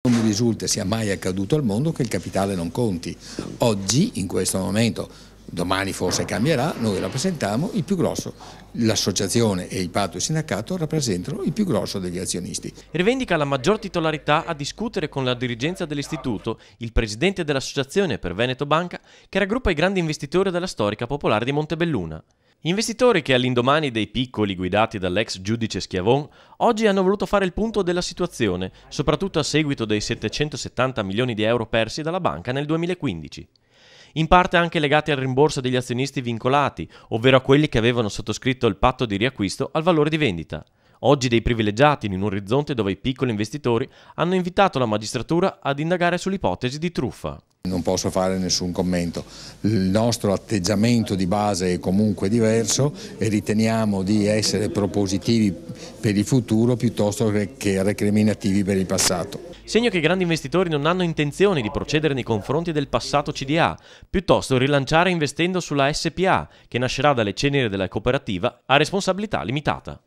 Non mi risulta sia mai accaduto al mondo che il capitale non conti. Oggi, in questo momento, domani forse cambierà, noi rappresentiamo il più grosso. L'associazione e il patto di sindacato rappresentano il più grosso degli azionisti. Rivendica la maggior titolarità a discutere con la dirigenza dell'istituto il presidente dell'associazione per Veneto Banca, che raggruppa i grandi investitori della storica popolare di Montebelluna. Investitori che all'indomani dei piccoli guidati dall'ex giudice Schiavon oggi hanno voluto fare il punto della situazione, soprattutto a seguito dei 770 milioni di euro persi dalla banca nel 2015. In parte anche legati al rimborso degli azionisti vincolati, ovvero a quelli che avevano sottoscritto il patto di riacquisto al valore di vendita. Oggi dei privilegiati in un orizzonte dove i piccoli investitori hanno invitato la magistratura ad indagare sull'ipotesi di truffa. Non posso fare nessun commento, il nostro atteggiamento di base è comunque diverso e riteniamo di essere propositivi per il futuro piuttosto che recriminativi per il passato. Segno che i grandi investitori non hanno intenzione di procedere nei confronti del passato CDA, piuttosto rilanciare investendo sulla SPA, che nascerà dalle ceneri della cooperativa a responsabilità limitata.